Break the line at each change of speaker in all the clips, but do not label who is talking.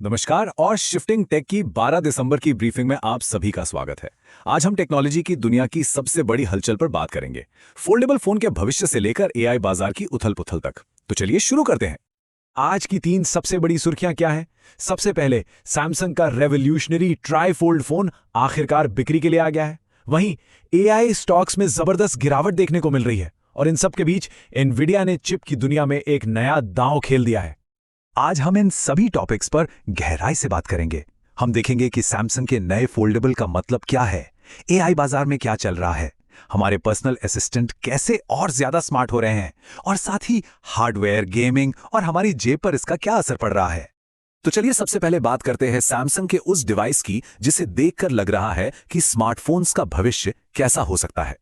नमस्कार और shifting take की 12 दिसंबर की ब्रीफिंग में आप सभी का स्वागत है। आज हम टेक्नोलॉजी की दुनिया की सबसे बड़ी हलचल पर बात करेंगे, फोल्डेबल फोन के भविष्य से लेकर एआई बाजार की उथल-पुथल तक। तो चलिए शुरू करते हैं। आज की 3 सबसे बड़ी सुर्खियां क्या हैं? सबसे पहले, सैमसंग का रेवोल्यूशनरी ट्राईफोल्ड फोन आखिरकार बिक्री के लिए आ गया है। वहीं एआई स्टॉक्स में जबरदस्त गिरावट देखने को मिल रही है और इन सब के बीच एनवीडिया ने चिप की दुनिया में एक नया दांव खेल दिया है। आज हम इन सभी टॉपिक्स पर गहराई से बात करेंगे। हम देखेंगे कि सैमसंग के नए फोल्डेबल का मतलब क्या है, एआई बाजार में क्या चल रहा है, हमारे पर्सनल असिस्टेंट कैसे और ज्यादा स्मार्ट हो रहे हैं, और साथ ही हार्डवेयर, गेमिंग और हमारी जेब पर इसका क्या असर पड़ रहा है। तो चलिए सबसे पहले बात करते हैं सैमसंग के उस डिवाइस की जिसे देखकर लग रहा है कि स्मार्टफोन्स का भविष्य कैसा हो सकता है।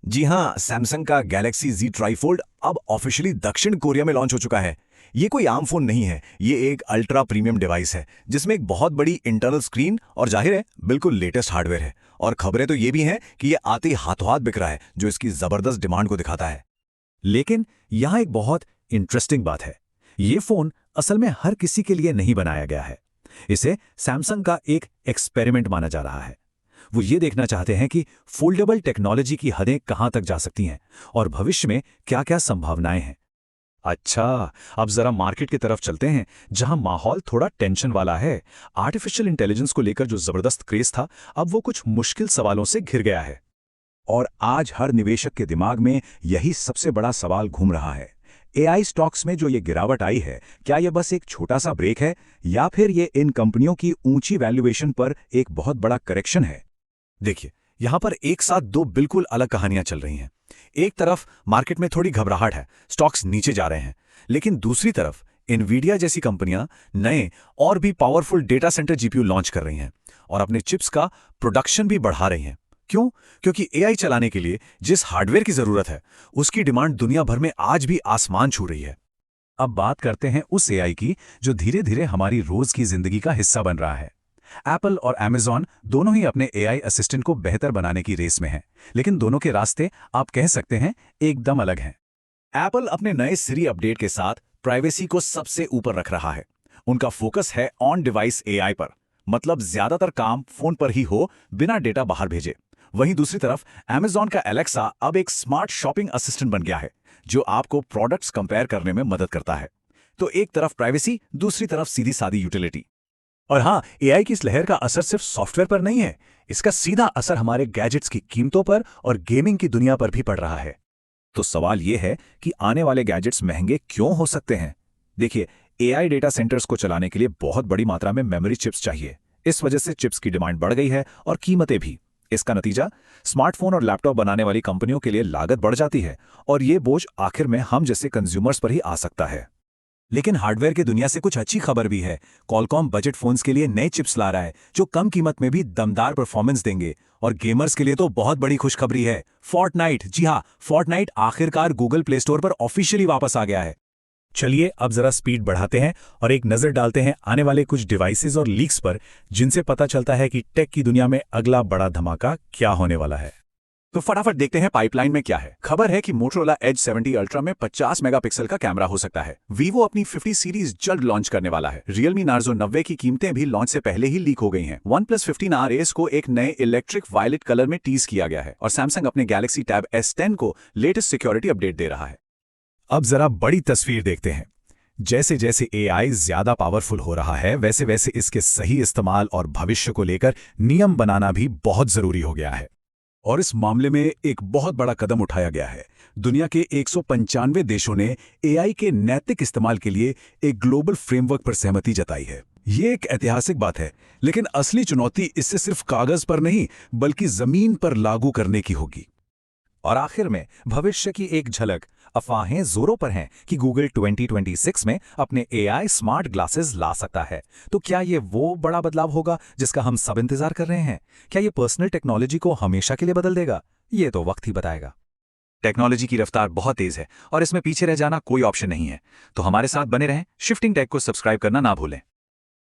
जी हां, सैमसंग का गैलेक्सी Z ट्राईफोल्ड अब ऑफिशियली दक्षिण कोरिया में लॉन्च हो चुका है। ये कोई आम फोन नहीं है, ये एक अल्ट्रा प्रीमियम डिवाइस है जिसमें एक बहुत बड़ी इंटरनल स्क्रीन और जाहिर है बिल्कुल लेटेस्ट हार्डवेयर है। और खबरें तो ये भी हैं कि ये आते ही हाथों हाथ बिक रहा है, जो इसकी जबरदस्त डिमांड को दिखाता है। लेकिन यहाँ एक बहुत इंटरेस्टिंग बात है, ये फोन असल में हर किसी के लिए नहीं बनाया गया है। इसे सैमसंग का एक एक्सपेरिमेंट माना जा रहा है। वो ये देखना चाहते हैं कि फोल्डेबल टेक्नोलॉजी की हदें कहां तक जा सकती हैं और भविष्य में क्या क्या संभावनाएं हैं। अच्छा, अब जरा मार्केट की तरफ चलते हैं, जहां माहौल थोड़ा टेंशन वाला है। आर्टिफिशियल इंटेलिजेंस को लेकर जो जबरदस्त क्रेज था, अब वो कुछ मुश्किल सवालों से घिर गया है। और आज हर निवेशक के दिमाग में यही सबसे बड़ा सवाल घूम रहा है। एआई स्टॉक्स में जो ये गिरावट आई है, क्या ये बस एक छोटा सा ब्रेक है या फिर ये इन कंपनियों की ऊंची वैल्यूएशन पर एक बहुत बड़ा करेक्शन है? देखिए, यहां पर एक साथ दो बिल्कुल अलग कहानियां चल रही हैं। एक तरफ मार्केट में थोड़ी घबराहट है, स्टॉक्स नीचे जा रहे हैं, लेकिन दूसरी तरफ एनवीडिया जैसी कंपनियां नए और भी powerful data centre GPU launch कर रही हैं और अपने चिप्स का प्रोडक्शन भी बढ़ा रही हैं। क्यों? क्योंकि एआई चलाने के लिए जिस हार्डवेयर की जरूरत है, उसकी डिमांड दुनिया भर में आज भी आसमान छू रही है। अब बात करते हैं उस एआई की जो धीरे धीरे हमारी रोज की जिंदगी का हिस्सा बन रहा है। एप्पल और अमेज़न दोनों ही अपने एआई असिस्टेंट को बेहतर बनाने की रेस में हैं, लेकिन दोनों के रास्ते आप कह सकते हैं एकदम अलग हैं। एप्पल अपने नए सिरी अपडेट के साथ प्राइवेसी को सबसे ऊपर रख रहा है। उनका फोकस है ऑन डिवाइस एआई पर, मतलब ज्यादातर काम फोन पर ही हो, बिना डेटा बाहर भेजे। वहीं दूसरी तरफ अमेज़न का एलेक्सा अब एक स्मार्ट शॉपिंग असिस्टेंट बन गया है, जो आपको प्रोडक्ट्स कंपेयर करने में मदद करता है। तो एक तरफ प्राइवेसी, दूसरी तरफ सीधी सादी यूटिलिटी। और हाँ, एआई की इस लहर का असर सिर्फ सॉफ्टवेयर पर नहीं है, इसका सीधा असर हमारे गैजेट्स की कीमतों पर और गेमिंग की दुनिया पर भी पड़ रहा है। तो सवाल यह है कि आने वाले गैजेट्स महंगे क्यों हो सकते हैं? देखिए, एआई डेटा सेंटर्स को चलाने के लिए बहुत बड़ी मात्रा में मेमोरी चिप्स चाहिए। इस वजह से चिप्स की डिमांड बढ़ गई है और कीमतें भी। इसका नतीजा, स्मार्टफोन और लैपटॉप बनाने वाली कंपनियों के लिए लागत बढ़ जाती है और ये बोझ आखिर में हम जैसे कंज्यूमर्स पर ही आ सकता है। लेकिन हार्डवेयर की दुनिया से कुछ अच्छी खबर भी है। क्वालकॉम बजट फोन्स के लिए नए चिप्स ला रहा है जो कम कीमत में भी दमदार परफॉर्मेंस देंगे। और गेमर्स के लिए तो बहुत बड़ी खुशखबरी है, फोर्टनाइट। जी हाँ, फोर्टनाइट आखिरकार गूगल प्ले स्टोर पर ऑफिशियली वापस आ गया है। चलिए अब जरा स्पीड बढ़ाते हैं और एक नजर डालते हैं आने वाले कुछ डिवाइसेस और लीक्स पर, जिनसे पता चलता है कि टेक की दुनिया में अगला बड़ा धमाका क्या होने वाला है। तो फटाफट देखते हैं पाइपलाइन में क्या है। खबर है कि मोटोरोला एज 70 अल्ट्रा में 50 मेगापिक्सल का कैमरा हो सकता है। वीवो अपनी 50 सीरीज जल्द लॉन्च करने वाला है। रियलमी नार्जो 90 की कीमतें भी लॉन्च से पहले ही लीक हो गई हैं। OnePlus 15R Ace को एक नए इलेक्ट्रिक वायलेट कलर में टीज किया गया है और सैमसंग अपने गैलेक्सी टैब S10 को लेटेस्ट सिक्योरिटी अपडेट दे रहा है। अब जरा बड़ी तस्वीर देखते हैं। जैसे जैसे एआई ज्यादा पावरफुल हो रहा है, वैसे वैसे इसके सही इस्तेमाल और भविष्य को लेकर नियम बनाना भी बहुत जरूरी हो गया है। और इस मामले में एक बहुत बड़ा कदम उठाया गया है। दुनिया के 195 देशों ने एआई के नैतिक इस्तेमाल के लिए एक ग्लोबल फ्रेमवर्क पर सहमति जताई है। ये एक ऐतिहासिक बात है, लेकिन असली चुनौती इससे सिर्फ कागज पर नहीं, बल्कि जमीन पर लागू करने की होगी। और आखिर में भविष्य की एक झलक। अफवाहें जोरों पर हैं कि गूगल 2026 में अपने एआई स्मार्ट ग्लासेस ला सकता है। तो क्या ये वो बड़ा बदलाव होगा जिसका हम सब इंतजार कर रहे हैं? क्या ये पर्सनल टेक्नोलॉजी को हमेशा के लिए बदल देगा? ये तो वक्त ही बताएगा। टेक्नोलॉजी की रफ्तार बहुत तेज है और इसमें पीछे रह जाना कोई ऑप्शन नहीं है। तो हमारे साथ बने रहें। शिफ्टिंग टेक को सब्सक्राइब करना ना भूलें।